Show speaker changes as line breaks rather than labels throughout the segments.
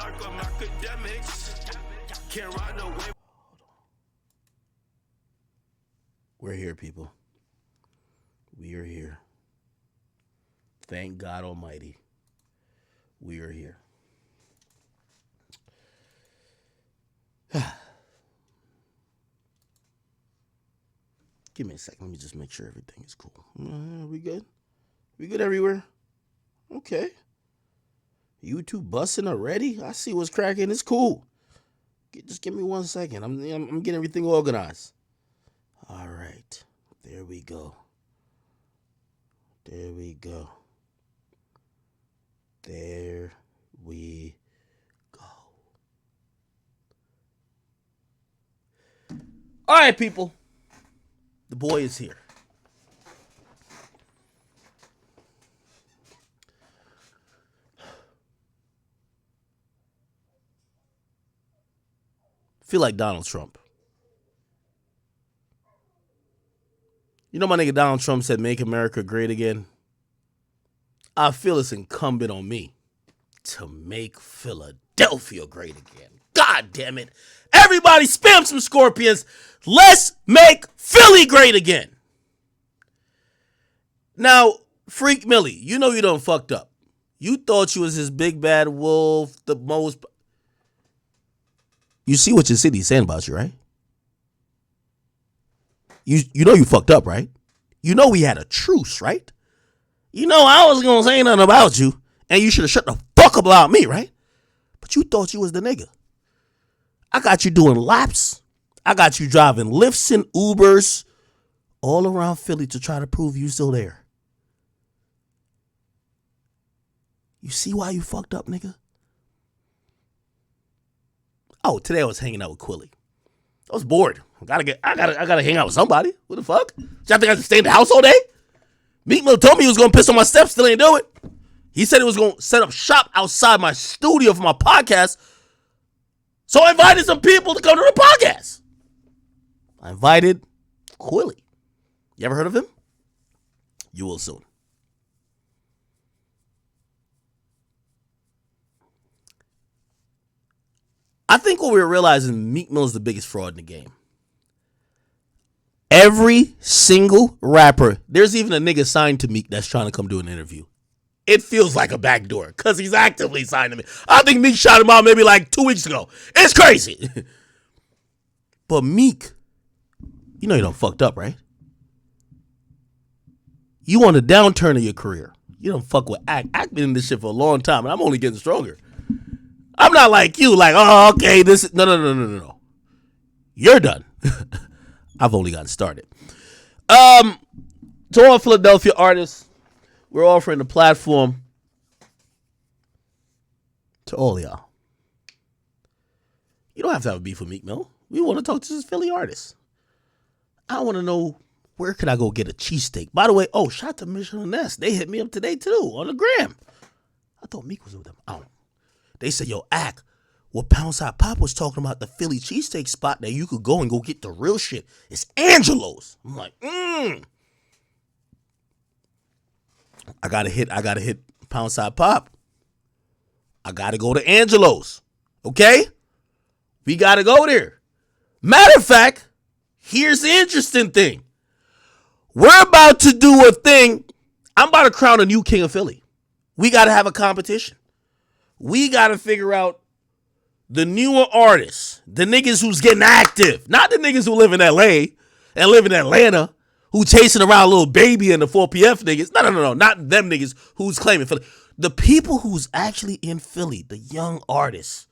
Akademiks. Can't ride no wave.
We're here, people. We are here. Thank God Almighty. We are here. Give me a second. Let me just make sure everything is cool. We good? We good everywhere? Okay. YouTube busting already? I see what's cracking. It's cool. Just give me 1 second. I'm getting everything organized. All right. There we go. There we go. There we go. All right, people. The boy is here. Feel like Donald Trump. You know my nigga Donald Trump said, "Make America great again." I feel it's incumbent on me to make Philadelphia great again. God damn it. Everybody spam some scorpions. Let's make Philly great again. Now, Freak Millie, you know you done fucked up. You thought you was this big bad wolf, the most... You see what your city's saying about you, right? You know you fucked up, right? You know we had a truce, right? You know I wasn't going to say nothing about you, and you should have shut the fuck up about me, right? But you thought you was the nigga. I got you doing laps. I got you driving Lyfts and Ubers all around Philly to try to prove you still there. You see why you fucked up, nigga? Oh, today I was hanging out with Quilly. I was bored. I gotta hang out with somebody. What the fuck? Y'all think I have to stay in the house all day? Meek Mill told me he was gonna piss on my steps, still ain't do it. He said he was gonna set up shop outside my studio for my podcast. So I invited some people to come to the podcast. I invited Quilly. You ever heard of him? You will soon. I think what we're realizing, Meek Mill is the biggest fraud in the game. Every single rapper, there's even a nigga signed to Meek that's trying to come do an interview. It feels like a backdoor because he's actively signed to me. I think Meek shot him out maybe like 2 weeks ago. It's crazy. But Meek, you know you done fucked up, right? You on the downturn of your career. You done fuck with Act. Act been in this shit for a long time, and I'm only getting stronger. I'm not like you, like, oh, okay, this. No. You're done. I've only gotten started. To all Philadelphia artists, we're offering a platform to all y'all. You don't have to have a beef with Meek Mill. We want to talk to this Philly artist. I want to know, where could I go get a cheesesteak? By the way, shout out to Mission Ness. They hit me up today, too, on the gram. I thought Meek was with them. I don't know. They said, yo, Act, what Poundside Pop was talking about, the Philly cheesesteak spot that you could go and go get the real shit. It's Angelo's. I'm like, I gotta hit Poundside Pop. I gotta go to Angelo's. Okay? We gotta go there. Matter of fact, here's the interesting thing. We're about to do a thing. I'm about to crown a new king of Philly. We gotta have a competition. We got to figure out the newer artists, the niggas who's getting active, not the niggas who live in LA and live in Atlanta, who chasing around little baby and the 4PF niggas. No, not them niggas who's claiming Philly. The people who's actually in Philly, the young artists.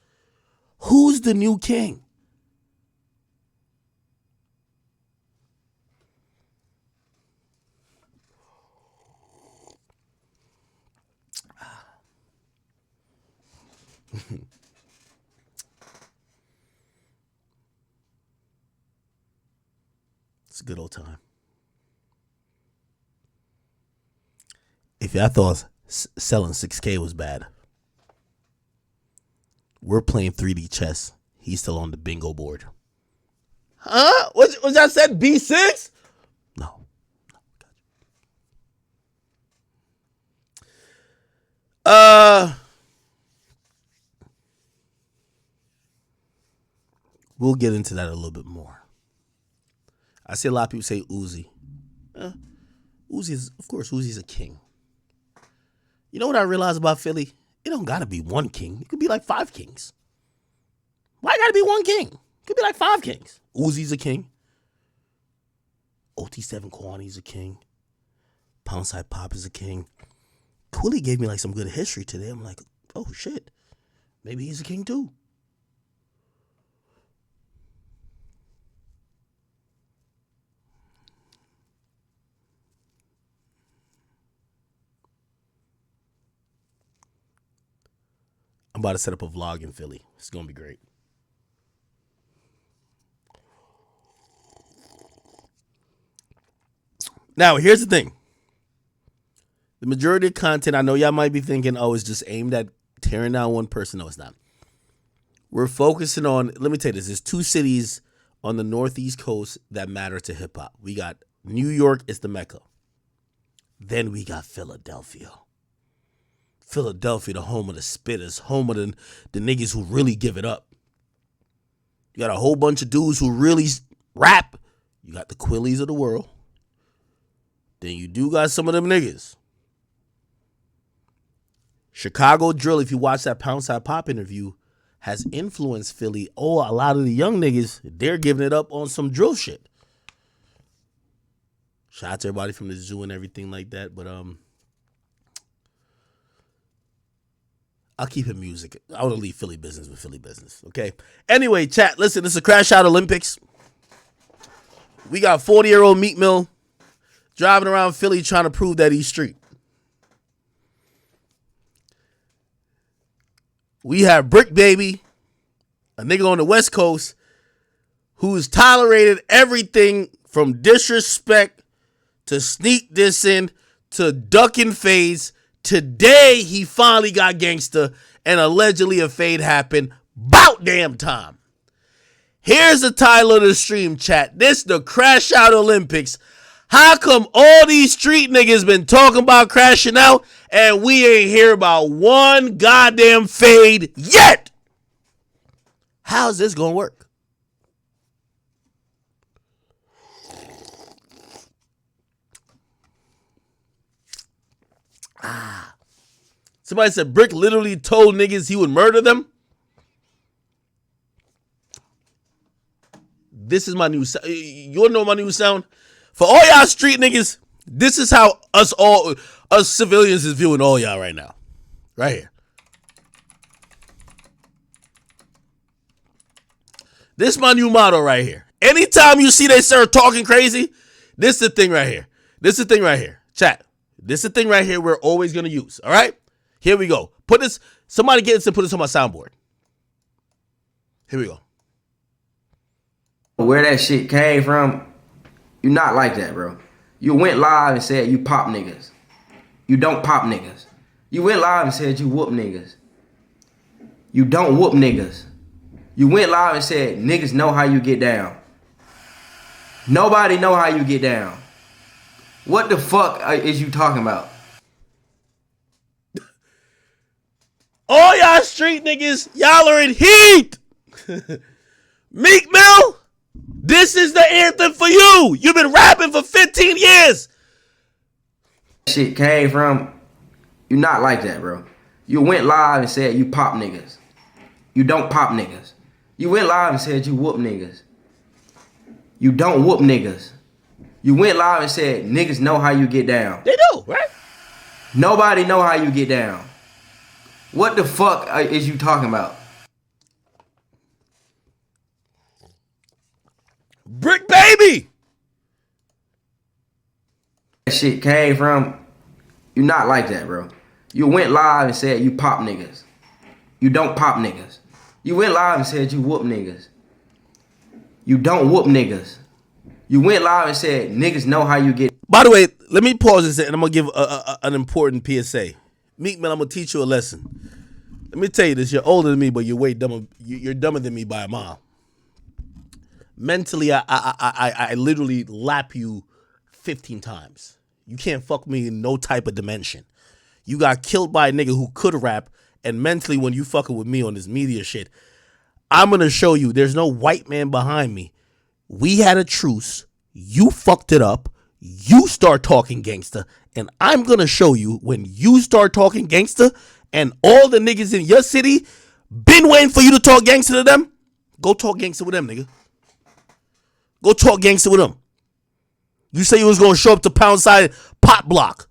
Who's the new king? It's a good old time. If y'all thought selling 6K was bad, we're playing 3D chess. He's still on the bingo board. Huh? Was that said B6? No. We'll get into that a little bit more. I see a lot of people say Uzi. Uzi's a king. You know what I realized about Philly? It don't gotta be one king. It could be like 5 kings. Why gotta be one king? It could be like 5 kings. Uzi's a king. OT7 Kwani's a king. Poundside Pop is a king. Quilly gave me like some good history today. I'm like, oh shit. Maybe he's a king too. I'm about to set up a vlog in Philly. It's going to be great. Now, here's the thing. The majority of content, I know y'all might be thinking, oh, it's just aimed at tearing down one person. No, it's not. We're focusing on, let me tell you this, there's 2 cities on the Northeast coast that matter to hip hop. We got New York is the Mecca. Then we got Philadelphia. Philadelphia, the home of the spitters, home of the niggas who really give it up. You got a whole bunch of dudes who really rap. You got the Quillies of the world. Then you do got some of them niggas. Chicago drill, if you watch that Poundside Pop interview, has influenced Philly. Oh, a lot of the young niggas, they're giving it up on some drill shit. Shout out to everybody from the zoo and everything like that. But I'll keep it music. I want to leave Philly business with Philly business. Okay. Anyway, chat, listen, this is a Crash Out Olympics. We got 40-year-old Meek Mill driving around Philly trying to prove that he's street. We have Brick Baby, a nigga on the West Coast, who's tolerated everything from disrespect to sneak dissing to ducking fades. Today, he finally got gangster and allegedly a fade happened. Bout damn time. Here's the title of the stream, chat. This the Crash Out Olympics. How come all these street niggas been talking about crashing out and we ain't hear about one goddamn fade yet? How's this gonna work? Somebody said Brick literally told niggas he would murder them. This is my new sound. You wanna know my new sound? For all y'all street niggas, this is how us civilians is viewing all y'all right now. Right here. This is my new motto right here. Anytime you see they start talking crazy, this is the thing right here. This is the thing right here. Chat. This is the thing right here we're always going to use. All right? Here we go. Put this, somebody get this and put this on my soundboard. Here we go.
Where that shit came from, you not like that, bro. You went live and said you pop niggas. You don't pop niggas. You went live and said you whoop niggas. You don't whoop niggas. You went live and said niggas know how you get down. Nobody know how you get down. What the fuck is you talking about?
All y'all street niggas, y'all are in heat. Meek Mill, this is the anthem for you. You've been rapping for 15 years.
Shit came from, you not like that, bro. You went live and said you pop niggas. You don't pop niggas. You went live and said you whoop niggas. You don't whoop niggas. You went live and said niggas know how you get down.
They do, right?
Nobody know how you get down. What the fuck is you talking about?
Brick Baby.
That shit came from, you not like that, bro. You went live and said you pop niggas. You don't pop niggas. You went live and said you whoop niggas. You don't whoop niggas. You went live and said niggas know how you get.
By the way, let me pause this and I'm going to give an important PSA. Meek Mill, I'm going to teach you a lesson. Let me tell you this. You're older than me, but you're way dumber. You're dumber than me by a mile. Mentally, I literally lap you 15 times. You can't fuck me in no type of dimension. You got killed by a nigga who could rap, and mentally when you fucking with me on this media shit, I'm going to show you. There's no white man behind me. We had a truce. You fucked it up. You start talking gangster. And I'm going to show you when you start talking gangster and all the niggas in your city been waiting for you to talk gangster to them. Go talk gangster with them, nigga. Go talk gangster with them. You say you was going to show up to Pound Side Pot Block.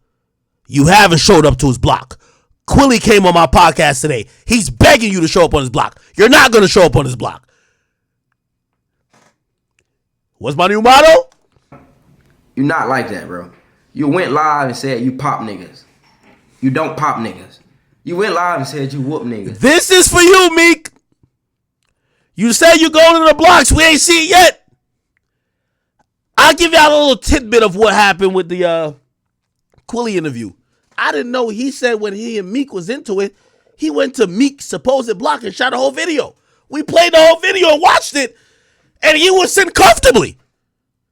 You haven't showed up to his block. Quilly came on my podcast today. He's begging you to show up on his block. You're not going to show up on his block. What's my new motto?
You not like that, bro. You went live and said you pop niggas. You don't pop niggas. You went live and said you whoop niggas.
This is for you, Meek. You said you going to the blocks. We ain't see it yet. I'll give y'all a little tidbit of what happened with the Quilly interview. I didn't know he said when he and Meek was into it, he went to Meek's supposed block and shot a whole video. We played the whole video and watched it, and he was sitting comfortably.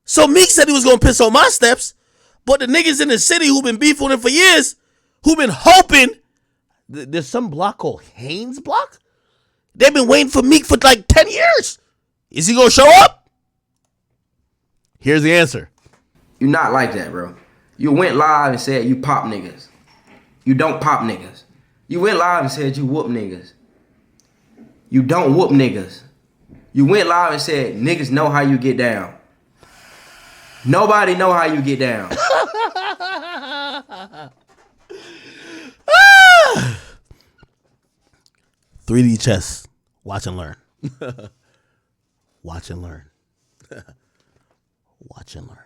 So Meek said he was going to piss on my steps, but the niggas in the city who've been beefing with him for years, who've been hoping, there's some block called Haynes Block? They've been waiting for Meek for like 10 years. Is he going to show up? Here's the answer.
You not like that, bro. You went live and said you pop niggas. You don't pop niggas. You went live and said you whoop niggas. You don't whoop niggas. You went live and said niggas know how you get down. Nobody know how you get down.
3D chess. Watch and learn. Watch and learn. Watch and learn.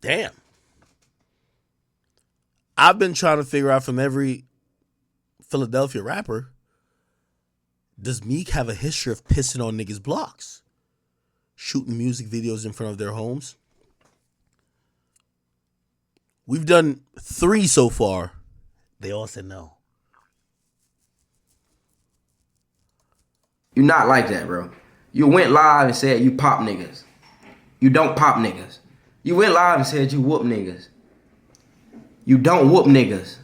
Damn. I've been trying to figure out from every Philadelphia rapper, does Meek have a history of pissing on niggas' blocks? Shooting music videos in front of their homes? We've done 3 so far. They all said no.
You not like that, bro. You went live and said you pop niggas. You don't pop niggas. You went live and said you whoop niggas. You don't whoop niggas.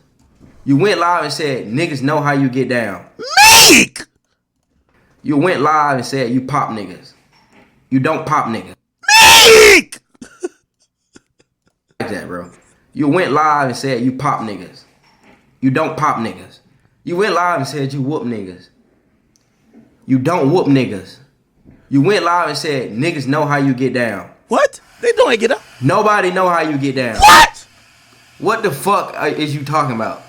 You went live and said niggas know how you get down.
Meek!
You went live and said you pop niggas. You don't pop niggas.
Meek!
Like that, bro. You went live and said you pop niggas. You don't pop niggas. You went live and said you whoop niggas. You don't whoop niggas. You went live and said niggas know how you get down.
What? They know I get up.
Nobody know how you get down.
What?
What the fuck is you talking about?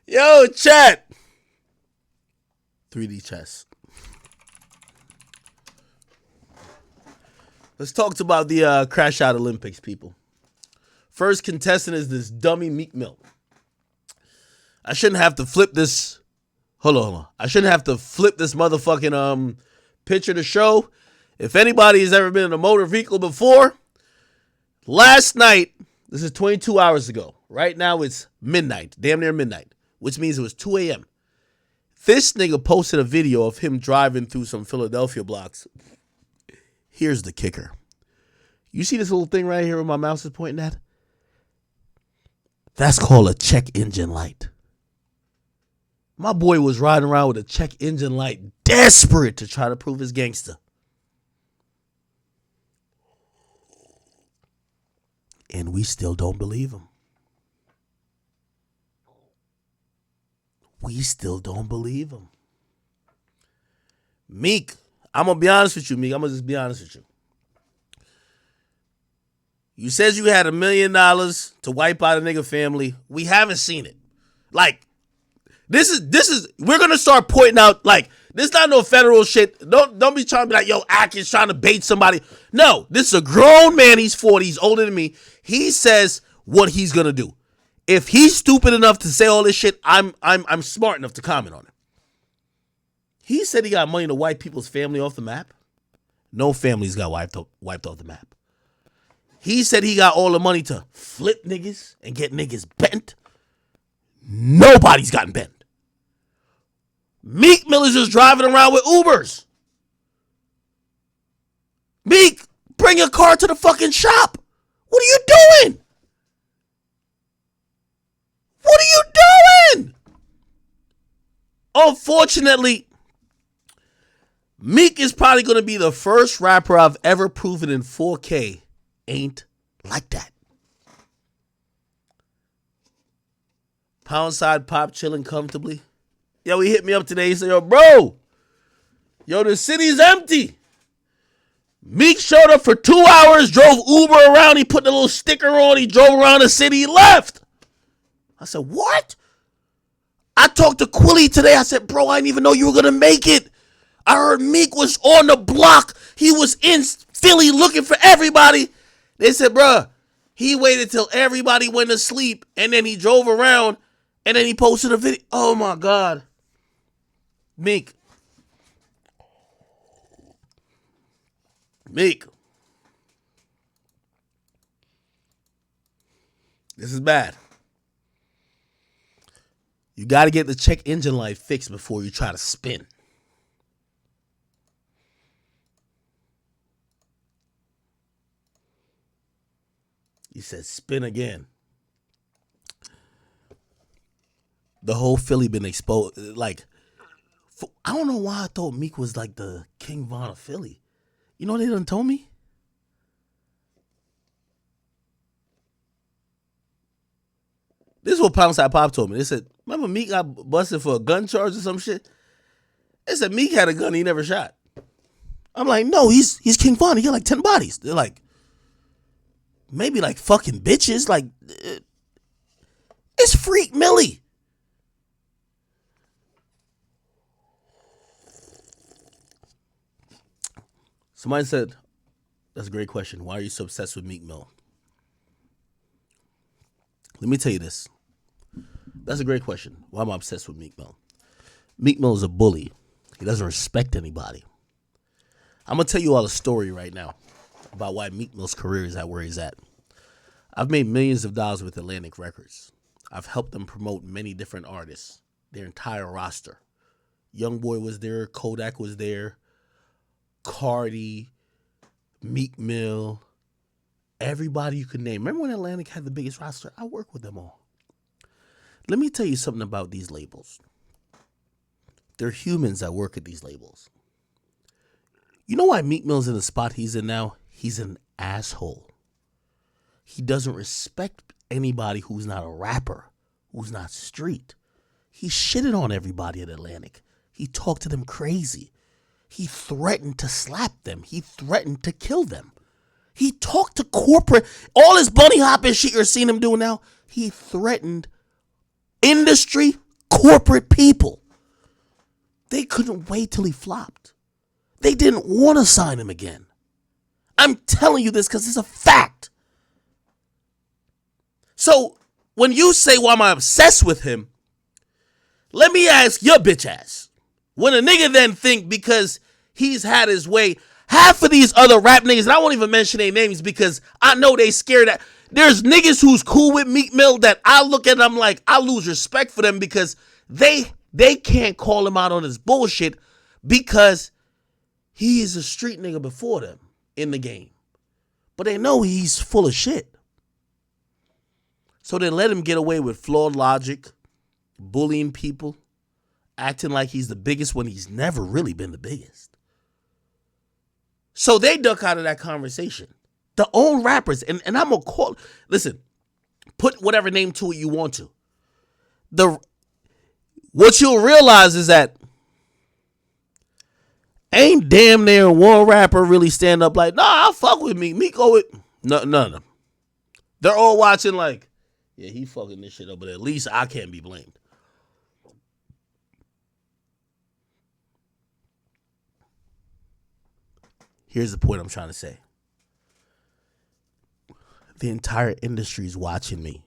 Yo, chat. 3D chess. Let's talk about the Crash Out Olympics, people. First contestant is this dummy Meek Mill. I shouldn't have to flip this. Hold on. I shouldn't have to flip this motherfucking picture to show. If anybody has ever been in a motor vehicle before, last night, this is 22 hours ago. Right now it's midnight, damn near midnight, which means it was 2 a.m. This nigga posted a video of him driving through some Philadelphia blocks. Here's the kicker. You see this little thing right here where my mouse is pointing at? That's called a check engine light. My boy was riding around with a check engine light, desperate to try to prove his gangster. And we still don't believe him. We still don't believe him. Meek, I'm going to be honest with you, Meek. I'm going to just be honest with you. You said you had $1 million to wipe out a nigga family. We haven't seen it. Like, this is we're going to start pointing out, like, this not no federal shit. Don't be trying to be like, yo, Atkins trying to bait somebody. No, this is a grown man. He's 40. He's older than me. He says what he's going to do. If he's stupid enough to say all this shit, I'm smart enough to comment on it. He said he got money to wipe people's family off the map. No families got wiped off the map. He said he got all the money to flip niggas and get niggas bent. Nobody's gotten bent. Meek Mill is just driving around with Ubers. Meek, bring bring your car to the fucking shop. What are you doing? What are you doing? Unfortunately, Meek is probably going to be the first rapper I've ever proven in 4K ain't like that. Pound side pop chilling comfortably. Yo, he hit me up today. He said, yo, bro, the city's empty. Meek showed up for 2 hours, drove Uber around. He put the little sticker on. He drove around the city. He left. I said, what? I talked to Quilly today. I said, bro, I didn't even know you were going to make it. I heard Meek was on the block. He was in Philly looking for everybody. They said, bro, he waited till everybody went to sleep, and then he drove around, and then he posted a video. Oh, my God. Meek. This is bad. You got to get the check engine light fixed before you try to spin. He said spin again. The whole Philly been exposed. Like, I don't know why I thought Meek was like the King Von of Philly. You know what they done told me? This is what Poundside Pop told me. They said, remember Meek got busted for a gun charge or some shit? They said Meek had a gun he never shot. I'm like, no, he's King Von. He got like 10 bodies. They're like, maybe like fucking bitches. Like, it's Freak Millie. Somebody said, that's a great question. Why are you so obsessed with Meek Mill? Let me tell you this. That's a great question. Why am I obsessed with Meek Mill? Meek Mill is a bully. He doesn't respect anybody. I'm going to tell you all a story right now about why Meek Mill's career is at where he's at. I've made millions of dollars with Atlantic Records. I've helped them promote many different artists, their entire roster. Youngboy was there. Kodak was there. Cardi, Meek Mill, everybody you could name. Remember when Atlantic had the biggest roster? I work with them all. Let me tell you something about these labels. They're humans that work at these labels. You know why Meek Mill's in the spot he's in now? He's an asshole. He doesn't respect anybody who's not a rapper, who's not street. He shitted on everybody at Atlantic. He talked to them crazy. He threatened to slap them. He threatened to kill them. He talked to corporate, all this bunny hopping shit you're seeing him do now. He threatened industry, corporate people. They couldn't wait till he flopped. They didn't want to sign him again. I'm telling you this because it's a fact. So when you say, why am I obsessed with him? Let me ask your bitch ass. When a nigga then think because he's had his way, half of these other rap niggas, and I won't even mention their names because I know they scared that there's niggas who's cool with Meek Mill that I look at them like I lose respect for them because they can't call him out on his bullshit because he is a street nigga before them in the game. But they know he's full of shit. So they let him get away with flawed logic, bullying people, acting like he's the biggest when he's never really been the biggest. So they duck out of that conversation. The own rappers, and I'm going to call, listen, put whatever name to it you want to. What you'll realize is that ain't damn near one rapper really stand up like, nah, I'll fuck with me. Meek go with, none of them. They're all watching like, yeah, he fucking this shit up, but at least I can't be blamed. Here's the point I'm trying to say. The entire industry is watching me.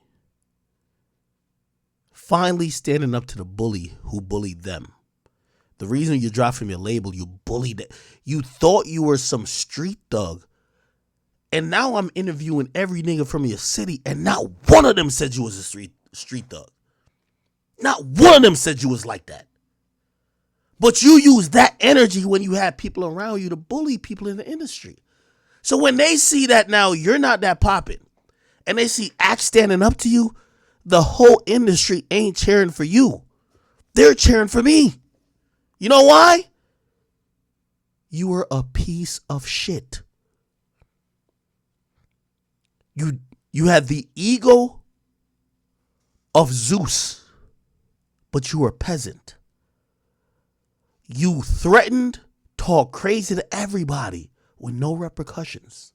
Finally standing up to the bully who bullied them. The reason you dropped from your label, you bullied it. You thought you were some street thug. And now I'm interviewing every nigga from your city, and not one of them said you was a street thug. Not one of them said you was like that. But you use that energy when you had people around you to bully people in the industry. So when they see that now you're not that popping, and they see Axe standing up to you, the whole industry ain't cheering for you. They're cheering for me. You know why? You were a piece of shit. You had the ego of Zeus, but you were a peasant. You threatened, talked crazy to everybody with no repercussions.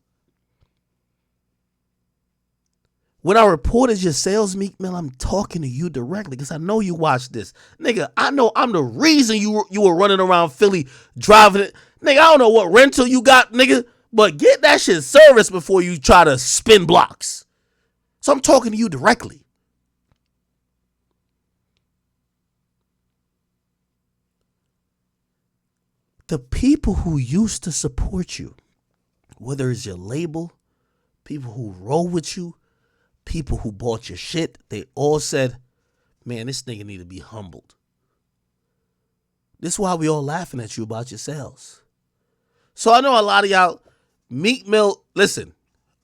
When I reported your sales, Meek Mill, I'm talking to you directly because I know you watched this. Nigga, I know I'm the reason you were running around Philly driving it. Nigga, I don't know what rental you got, nigga, but get that shit serviced before you try to spin blocks. So I'm talking to you directly. The people who used to support you, whether it's your label, people who roll with you, people who bought your shit, they all said, man, this nigga need to be humbled. This is why we all laughing at you about your sales. So I know a lot of y'all, Meek Mill, listen,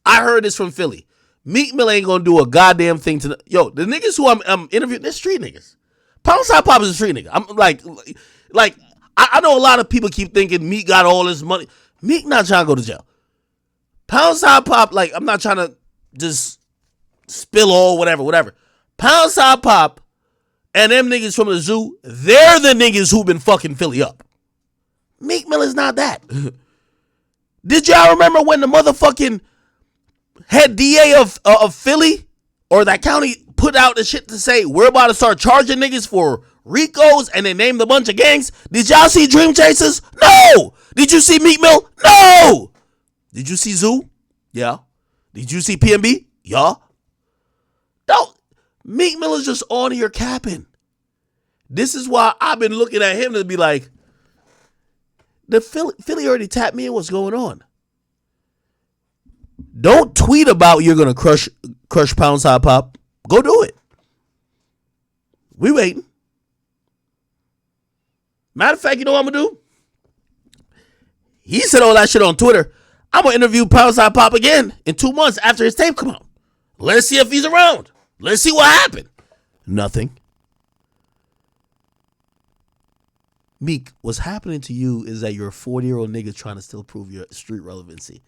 I heard this from Philly. Meek Mill ain't gonna do a goddamn thing to the niggas who I'm interviewing, they're street niggas. Pound Side Pop is a street nigga. I'm like I know a lot of people keep thinking Meek got all this money. Meek not trying to go to jail. Pound Side Pop, like, I'm not trying to just spill all whatever. Pound Side Pop and them niggas from the zoo, they're the niggas who been fucking Philly up. Meek Mill is not that. Did y'all remember when the motherfucking head DA of Philly or that county put out the shit to say we're about to start charging niggas for Ricos and they named a bunch of gangs? Did y'all see Dream Chasers? No. Did you see Meek Mill? No. Did you see Zoo? Yeah. Did you see PNB? Yeah. Don't. Meek Mill is just on here capping. This is why I've been looking at him to be like, the Philly already tapped me in. What's going on? Don't tweet about you're gonna crush Pound Side Pop. Go do it. We waiting. Matter of fact, you know what I'm gonna do? He said all that shit on Twitter. I'm gonna interview Pound Side Pop again in 2 months after his tape come out. Let's see if he's around. Let's see what happened. Nothing. Meek, what's happening to you is that you're a 40-year-old nigga trying to still prove your street relevancy.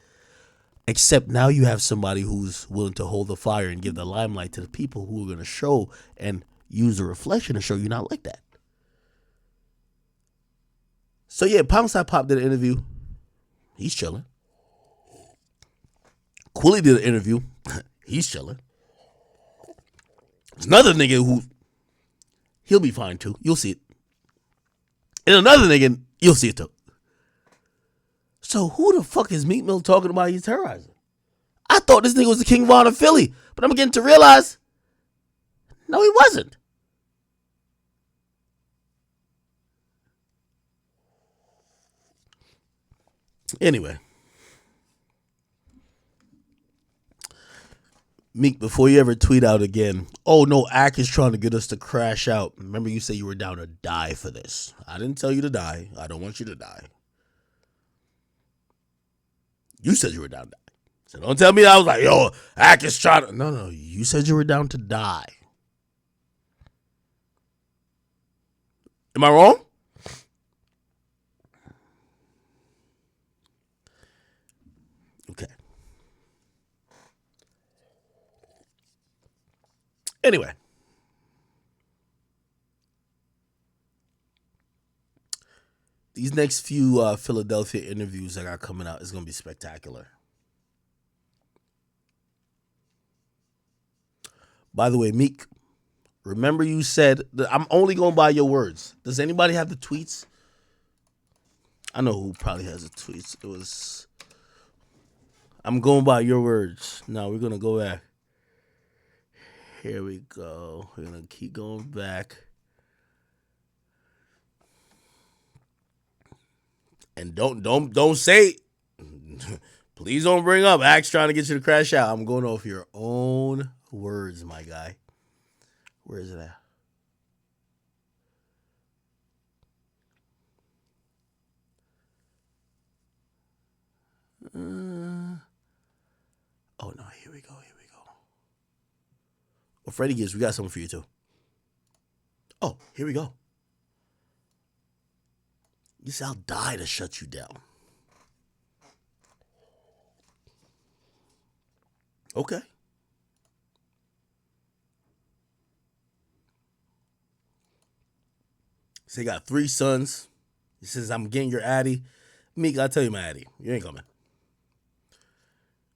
Except now you have somebody who's willing to hold the fire and give the limelight to the people who are going to show and use the reflection to show you're not like that. So yeah, Pound Side Pop did an interview. He's chilling. Quilly did an interview. He's chilling. There's another nigga who, he'll be fine too. You'll see it. And another nigga, you'll see it too. So who the fuck is Meek Mill talking about he's terrorizing? I thought this nigga was the King Von of Philly, but I'm beginning to realize, no, he wasn't. Anyway. Meek, before you ever tweet out again, oh no, Ak is trying to get us to crash out. Remember you said you were down to die for this. I didn't tell you to die. I don't want you to die. You said you were down to die. So don't tell me I was like, yo, Ak is trying to. No, you said you were down to die. Am I wrong? Okay. Anyway. These next few Philadelphia interviews I got coming out is going to be spectacular. By the way, Meek, remember you said that I'm only going by your words. Does anybody have the tweets? I know who probably has the tweets. It was, I'm going by your words. Now we're going to go back. Here we go. We're going to keep going back. And don't say, please don't bring up Axe trying to get you to crash out. I'm going off your own words, my guy. Where is it at? Oh, no, here we go. Well, Freddie Gibbs, we got something for you, too. Oh, here we go. You see, I'll die to shut you down. Okay. So he got 3 sons. He says, I'm getting your Addy. Meek, I'll tell you my Addy. You ain't coming.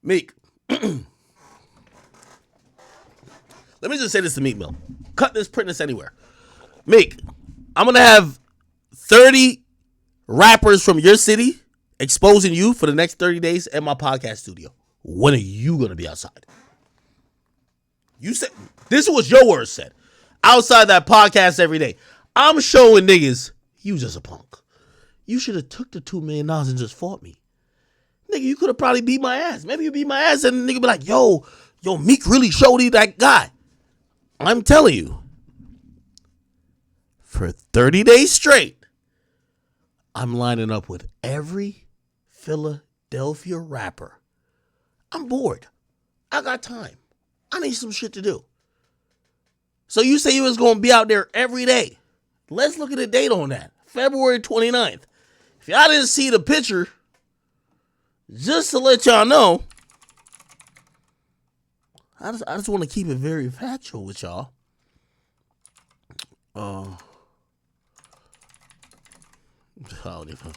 Meek. Let me just say this to Meek Mill. Cut this, print this anywhere. Meek, I'm going to have 30 rappers from your city exposing you for the next 30 days at my podcast studio. When are you going to be outside? You said, this is what your words said. Outside that podcast every day. I'm showing niggas, you just a punk. You should have took the $2 million and just fought me. Nigga, you could have probably beat my ass. Maybe you beat my ass and the nigga be like, yo, Meek really showed you that guy. I'm telling you, for 30 days straight, I'm lining up with every Philadelphia rapper. I'm bored. I got time. I need some shit to do. So you say you was going to be out there every day. Let's look at the date on that. February 29th. If y'all didn't see the picture, just to let y'all know, I just want to keep it very factual with y'all. I don't even.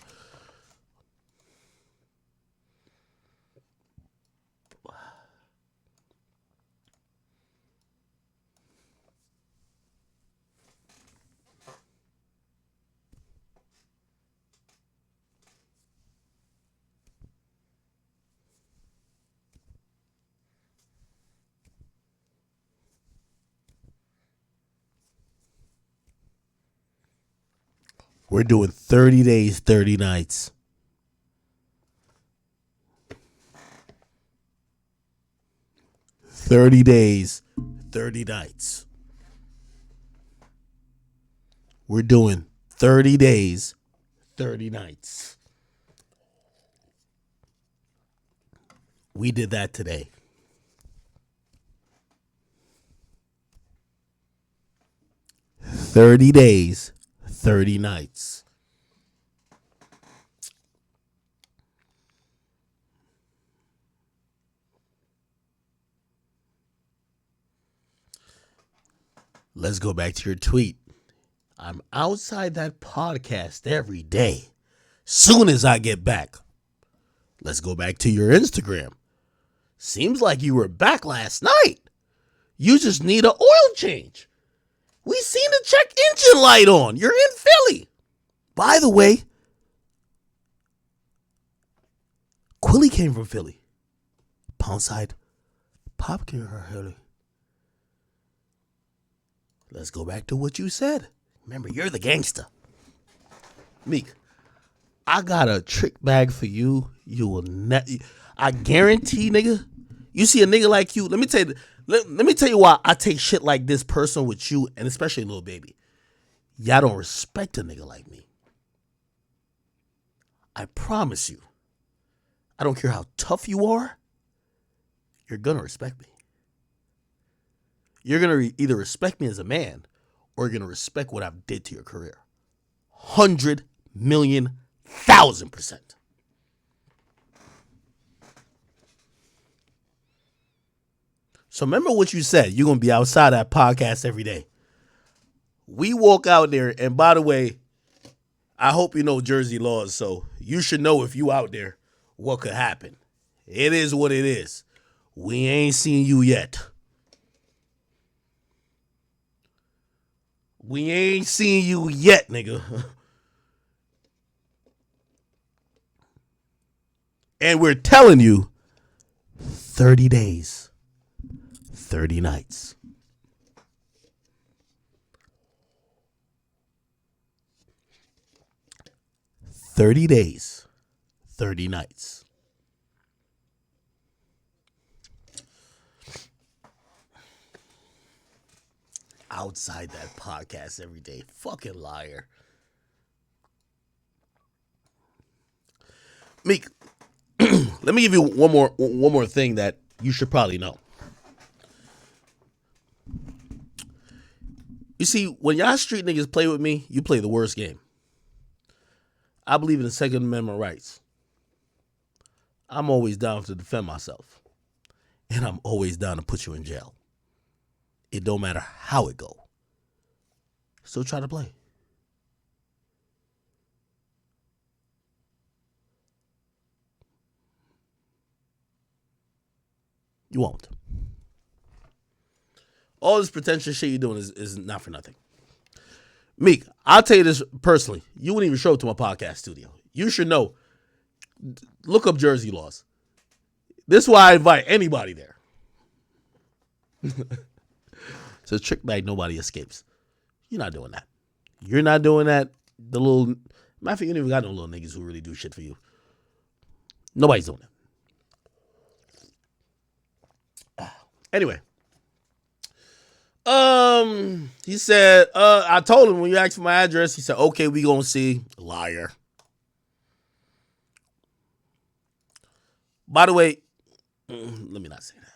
We're doing 30 days, 30 nights. $30 days, 30 nights. We're doing 30 days, 30 nights. We did that today. $30 days, 30 nights. Let's go back to your tweet. I'm outside that podcast every day. Soon as I get back. Let's go back to your Instagram. Seems like you were back last night. You just need an oil change. We seen the check engine light on. You're in Philly. By the way, Quilly came from Philly. Poundside Pop came from Philly. Let's go back to what you said. Remember, you're the gangster. Meek, I got a trick bag for you. You will I guarantee, nigga. You see a nigga like you. Let me tell you why I take shit like this personal with you, and especially Lil Baby. Y'all don't respect a nigga like me. I promise you. I don't care how tough you are. You're gonna respect me. You're gonna either respect me as a man, or you're gonna respect what I've did to your career. 100,000,000%. So remember what you said. You're going to be outside that podcast every day. We walk out there, and by the way, I hope you know Jersey laws, so you should know if you out there what could happen. It is what it is. We ain't seen you yet. We ain't seen you yet, nigga. And we're telling you 30 days, 30 nights. $30 days, 30 nights. Outside that podcast every day. Fucking liar. Meek, let me give you one more thing that you should probably know. You see, when y'all street niggas play with me, you play the worst game. I believe in the Second Amendment rights. I'm always down to defend myself. And I'm always down to put you in jail. It don't matter how it go. Still try to play. You won't. All this pretentious shit you're doing is not for nothing. Meek, I'll tell you this personally. You wouldn't even show up to my podcast studio. You should know. Look up Jersey laws. This is why I invite anybody there. It's a trick bag. Nobody escapes. You're not doing that. You're not doing that. The little... Matter of fact, you don't even got no little niggas who really do shit for you. Nobody's doing that. Anyway. He said, I told him when you asked for my address, he said, okay, we gonna see. Liar. By the way, let me not say that.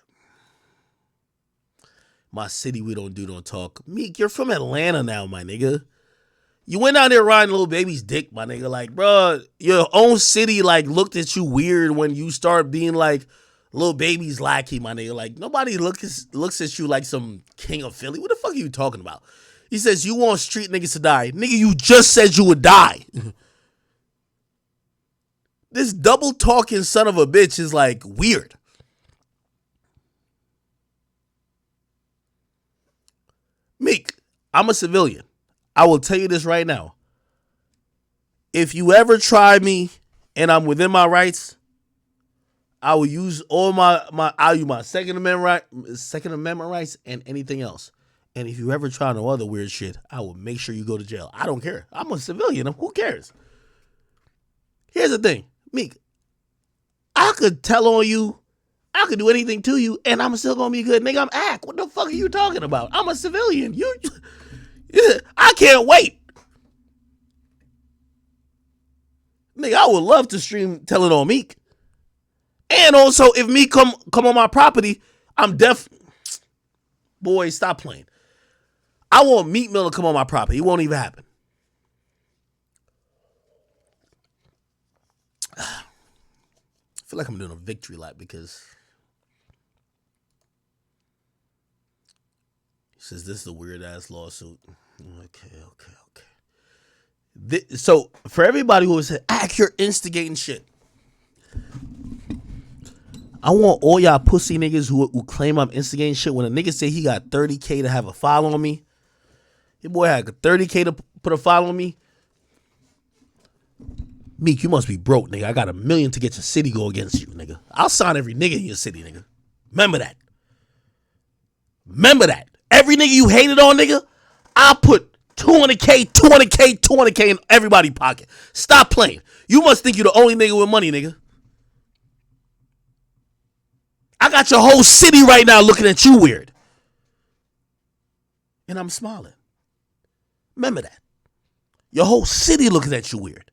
My city, we don't talk. Meek, you're from Atlanta now, my nigga. You went out there riding little baby's dick, my nigga. Like, bro, your own city, like, looked at you weird when you start being like, little baby's lackey, my nigga. Like, nobody looks at you like some king of Philly. What the fuck are you talking about? He says, you want street niggas to die. Nigga, you just said you would die. This double talking son of a bitch is like weird. Meek, I'm a civilian. I will tell you this right now. If you ever try me and I'm within my rights, I will use all I'll use my Second Amendment rights and anything else. And if you ever try no other weird shit, I will make sure you go to jail. I don't care. I'm a civilian. Who cares? Here's the thing, Meek. I could tell on you. I could do anything to you, and I'm still gonna be good, nigga. I'm Ak. What the fuck are you talking about? I'm a civilian. I can't wait. Nigga, I would love to stream telling on Meek. And also, if Meek come on my property, I'm Boy, stop playing. I want Meek Mill to come on my property. It won't even happen. I feel like I'm doing a victory lap because he says this is a weird ass lawsuit. Okay. So for everybody who said, you're instigating shit. I want all y'all pussy niggas who claim I'm instigating shit. When a nigga say he got 30K to have a file on me, your boy had 30K to put a file on me. Meek, you must be broke, nigga. I got $1 million to get your city go against you, nigga. I'll sign every nigga in your city, nigga. Remember that. Every nigga you hated on, nigga, I'll put 200K in everybody's pocket. Stop playing. You must think you're the only nigga with money, nigga. I got your whole city right now looking at you weird. And I'm smiling. Remember that. Your whole city looking at you weird.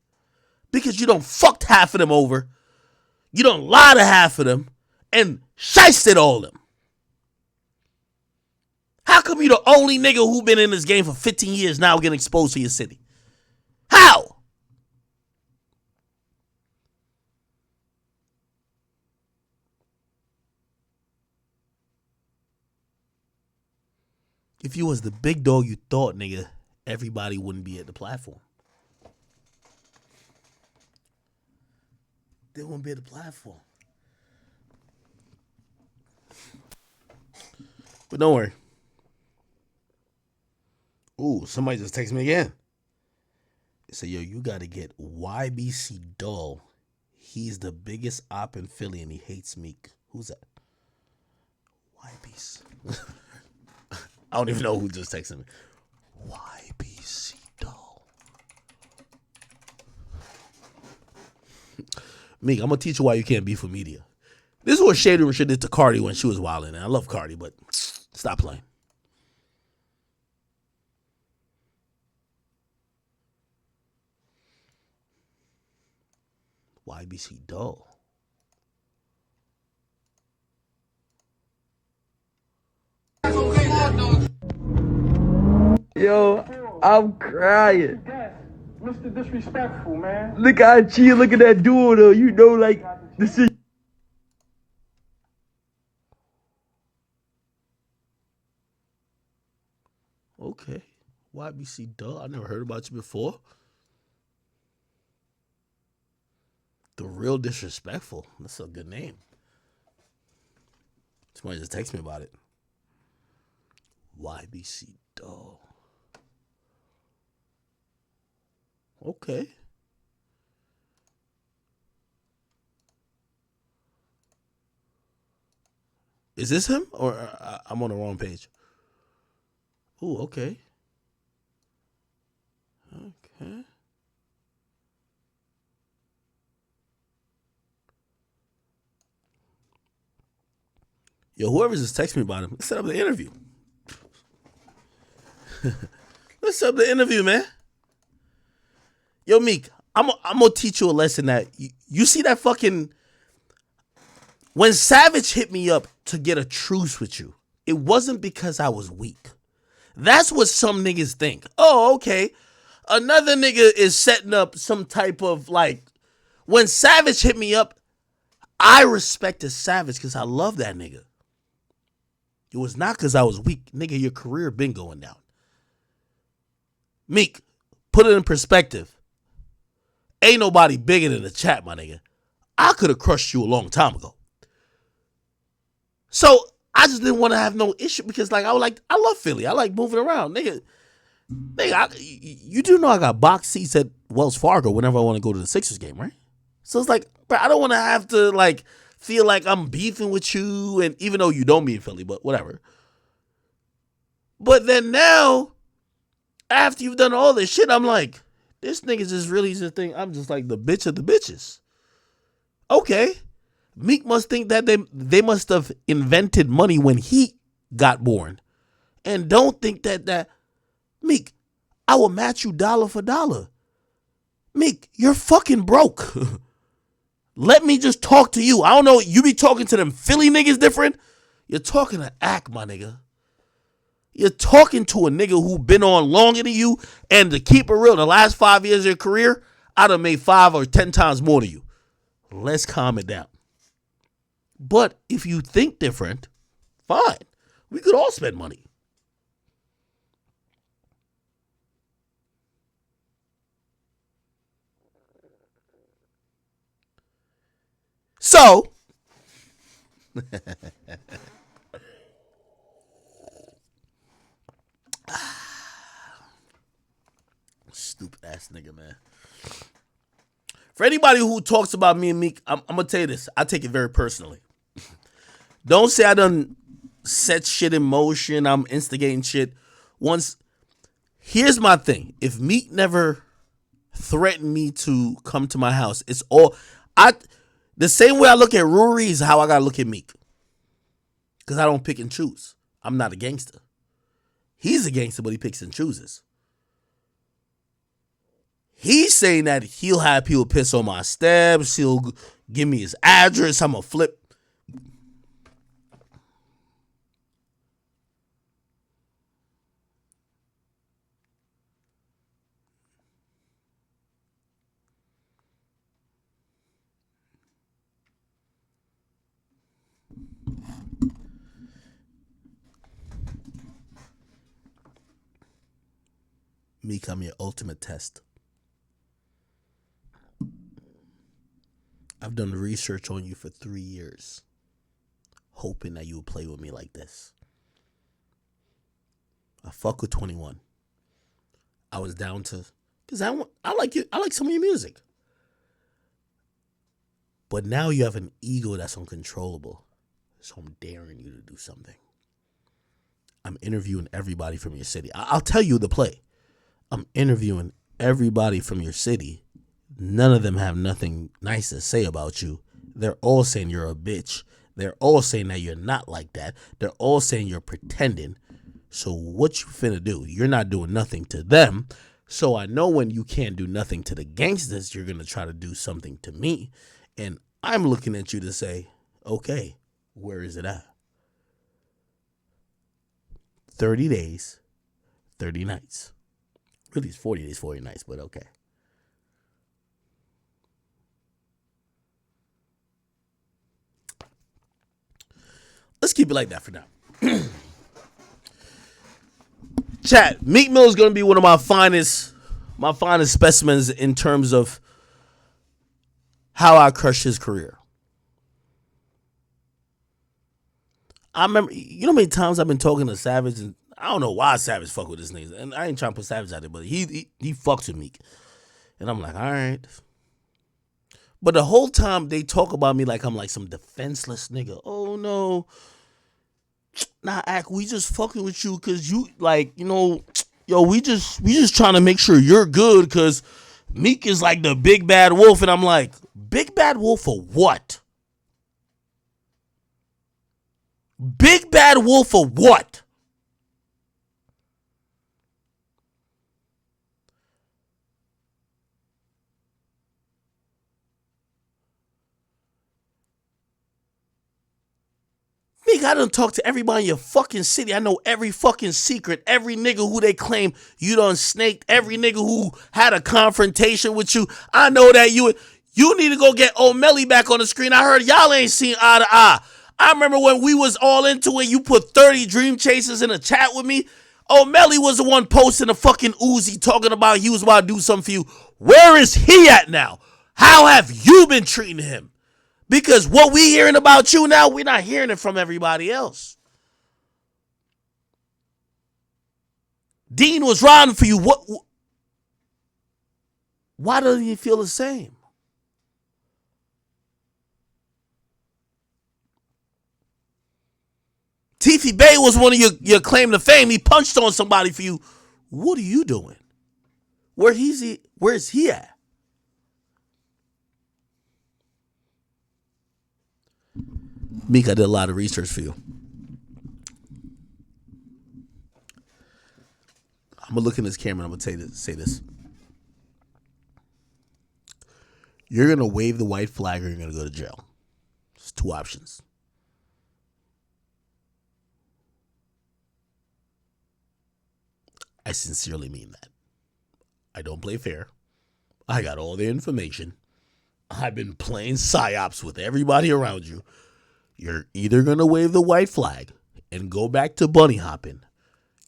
Because you done fucked half of them over. You done lied to half of them. And shysted all of them. How come you the only nigga who been in this game for 15 years now getting exposed to your city? How? If you was the big dog you thought, nigga, everybody wouldn't be at the platform. They wouldn't be at the platform. But don't worry. Ooh, somebody just texted me again. They said, yo, you got to get YBC Dull. He's the biggest op in Philly and he hates Meek. Who's that? YBC. I don't even know who just texted me. YBC Dull. Meek, I'm going to teach you why you can't beef with media. This is what Shady Rashid did to Cardi when she was wilding. And I love Cardi, but stop playing. YBC Dull.
Yo, I'm crying.
Mr. Disrespectful, man.
Look how chill. Look at that duel, though. You know, like, this is.
Okay. YBC Duh. I never heard about you before. The Real Disrespectful. That's a good name. Somebody just text me about it. YBC Duh. Okay. Is this him? Or I'm on the wrong page? Ooh, okay. Okay. Yo, whoever's just texting me about him, let's set up the interview. Let's set up the interview, man. Yo, Meek, I'm gonna teach you a lesson that you see that fucking. When Savage hit me up to get a truce with you, it wasn't because I was weak. That's what some niggas think. Oh, okay. Another nigga is setting up some type of like. When Savage hit me up, I respected Savage because I love that nigga. It was not because I was weak. Nigga, your career been going down. Meek, put it in perspective. Ain't nobody bigger than the chat, my nigga. I could have crushed you a long time ago. So I just didn't want to have no issue because like I love Philly. I like moving around. Nigga, you do know I got box seats at Wells Fargo whenever I want to go to the Sixers game, right? So it's like, bro, I don't want to have to like feel like I'm beefing with you, and even though you don't be in Philly, but whatever. But then now, after you've done all this shit, I'm like, this nigga just really just think I'm just like the bitch of the bitches. Okay. Meek must think that they must have invented money when he got born. And don't think that Meek, I will match you dollar for dollar. Meek, you're fucking broke. Let me just talk to you. I don't know, you be talking to them Philly niggas different. You're talking to Ack, my nigga. You're talking to a nigga who been on longer than you, and to keep it real, the last 5 years of your career, I'd have made 5 or 10 times more than you. Let's calm it down. But if you think different, fine. We could all spend money. So, stupid ass nigga, man. For anybody who talks about me and Meek, I'm gonna tell you this. I take it very personally. Don't say I done set shit in motion. I'm instigating shit. Here's my thing. If Meek never threatened me to come to my house, it's all the same way I look at Rory is how I gotta look at Meek. Because I don't pick and choose. I'm not a gangster. He's a gangster, but he picks and chooses. He's saying that he'll have people piss on my steps. He'll give me his address. I'm going to flip. Meek, I'm your ultimate test. I've done research on you for 3 years, hoping that you would play with me like this. I fuck with 21. I was down to, because I like you. I like some of your music. But now you have an ego that's uncontrollable. So I'm daring you to do something. I'm interviewing everybody from your city. I'll tell you the play. I'm interviewing everybody from your city. None of them have nothing nice to say about you. They're all saying you're a bitch. They're all saying that you're not like that. They're all saying you're pretending. So what you finna do? You're not doing nothing to them. So I know when you can't do nothing to the gangsters, you're going to try to do something to me. And I'm looking at you to say, okay, where is it at? 30 days, 30 nights. Really, it's 40 days, 40 nights, but okay. Let's keep it like that for now. Chat, Meek Mill is going to be one of my finest specimens in terms of how I crushed his career. I remember, you know how many times I've been talking to Savage, and I don't know why Savage fuck with this nigga, and I ain't trying to put Savage out there, but he fucks with Meek. And I'm like, all right. But the whole time they talk about me like I'm like some defenseless nigga. Oh no. Nah, Ak, we just fucking with you because you like, you know, yo, we just trying to make sure you're good because Meek is like the big bad wolf. And I'm like, big bad wolf for what? Big bad wolf for what? Meek, I done talk to everybody in your fucking city. I know every fucking secret. Every nigga who they claim you done snaked. Every nigga who had a confrontation with you. I know that you need to go get O'Malley back on the screen. I heard y'all ain't seen eye to eye. I remember when we was all into it, you put 30 Dream Chasers in a chat with me. O'Malley was the one posting a fucking Uzi talking about he was about to do something for you. Where is he at now? How have you been treating him? Because what we hearing about you now, we're not hearing it from everybody else. Dean was riding for you. Why doesn't he feel the same? Tiffy Bay was one of your claim to fame. He punched on somebody for you. What are you doing? Where is he at? Meek, I did a lot of research for you. I'm going to look in this camera and I'm going to say this. You're going to wave the white flag or you're going to go to jail. It's two options. I sincerely mean that. I don't play fair. I got all the information. I've been playing psyops with everybody around you. You're either going to wave the white flag and go back to bunny hopping.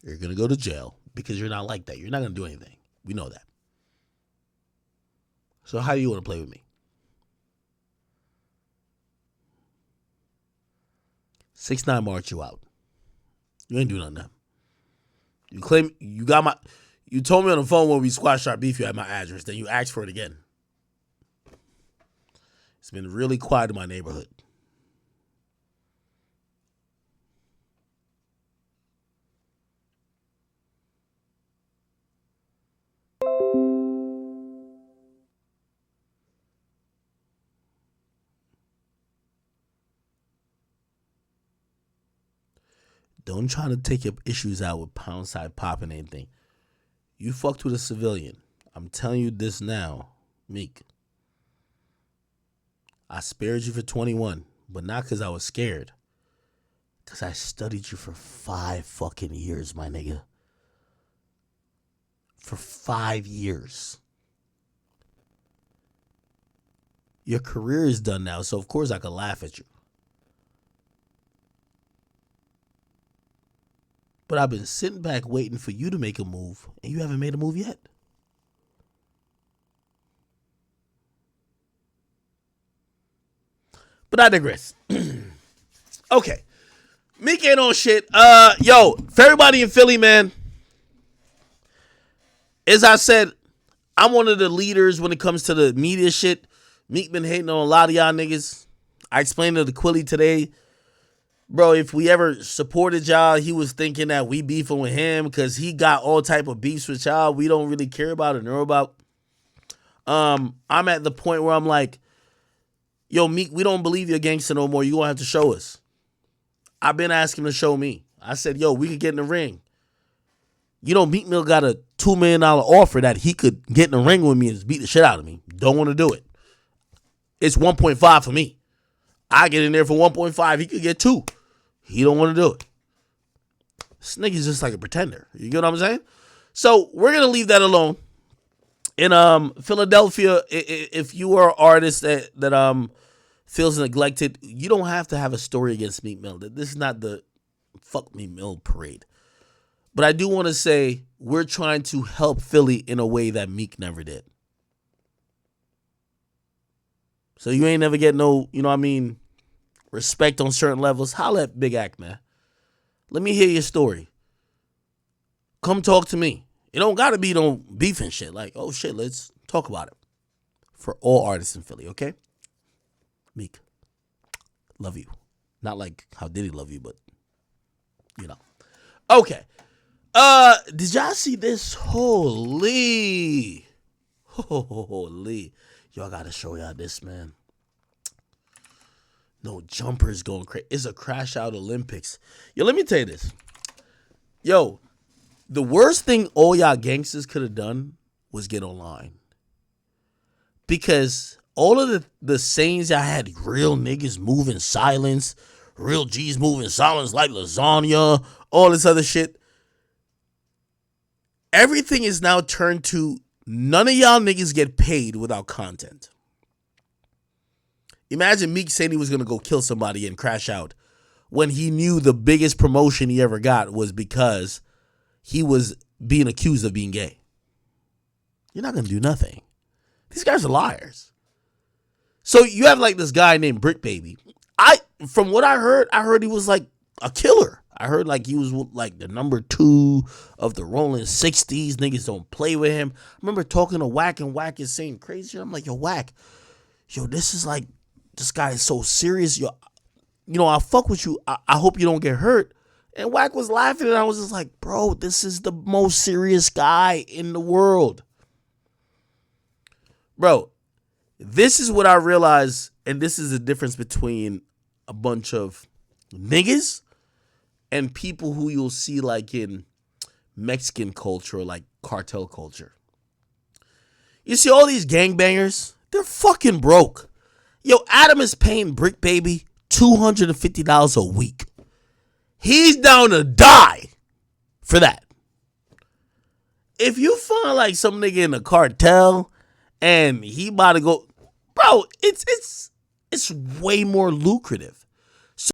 You're going to go to jail because you're not like that. You're not going to do anything. We know that. So how do you want to play with me? 6ix9ine march you out. You ain't doing nothing now. You claim you got my... You told me on the phone when we squashed our beef you had my address. Then you asked for it again. It's been really quiet in my neighborhood. Don't try to take your issues out with pound side popping anything. You fucked with a civilian. I'm telling you this now, Meek. I spared you for 21, but not because I was scared. Because I studied you for 5 fucking years, my nigga. For 5 years. Your career is done now, so of course I could laugh at you. But I've been sitting back waiting for you to make a move, and you haven't made a move yet. But I digress. Okay. Meek ain't on shit. Yo, for everybody in Philly, man, as I said, I'm one of the leaders when it comes to the media shit. Meek been hating on a lot of y'all niggas. I explained to the Quilly today. Bro, if we ever supported y'all, he was thinking that we beefing with him because he got all type of beefs with y'all we don't really care about or know about. I'm at the point where I'm like, yo, Meek, we don't believe you're a gangster no more. You're going to have to show us. I've been asking him to show me. I said, yo, we could get in the ring. You know, Meek Mill got a $2 million offer that he could get in the ring with me and beat the shit out of me. Don't want to do it. It's 1.5 for me. I get in there for 1.5. He could get 2. He don't want to do it. This nigga's just like a pretender. You get what I'm saying? So we're gonna leave that alone. In Philadelphia, if you are an artist that feels neglected, you don't have to have a story against Meek Mill. This is not the fuck Meek Mill parade. But I do want to say we're trying to help Philly in a way that Meek never did. So you ain't never get no, respect on certain levels. Holla at Big Act, man. Let me hear your story. Come talk to me. It don't gotta be no beef and shit. Like, oh shit, let's talk about it. For all artists in Philly, okay? Meek, love you. Not like how did he love you, but Okay. Did y'all see this? Holy. Yo, I gotta show y'all this, man. No jumpers going crazy. It's a crash out Olympics. Yo, let me tell you this. Yo, the worst thing all y'all gangsters could have done was get online. Because all of the sayings y'all had, real niggas move in silence, real G's move in silence like lasagna, all this other shit. Everything is now turned to none of y'all niggas get paid without content. Imagine Meek saying he was going to go kill somebody and crash out when he knew the biggest promotion he ever got was because he was being accused of being gay. You're not going to do nothing. These guys are liars. So you have like this guy named Brick Baby. From what I heard he was like a killer. I heard like he was like the number 2 of the rolling 60s. Niggas don't play with him. I remember talking to Wack and Wack is saying crazy shit. I'm like, yo, Wack, this is like, this guy is so serious. Yo, I'll fuck with you. I hope you don't get hurt. And Wack was laughing and I was just like, bro, this is the most serious guy in the world. Bro, this is what I realized, and this is the difference between a bunch of niggas and people who you'll see like in Mexican culture or like cartel culture. You see all these gangbangers, they're fucking broke. Yo, Adam is paying Brick Baby $250 a week. He's down to die for that. If you find like some nigga in a cartel and he about to go, bro, it's way more lucrative.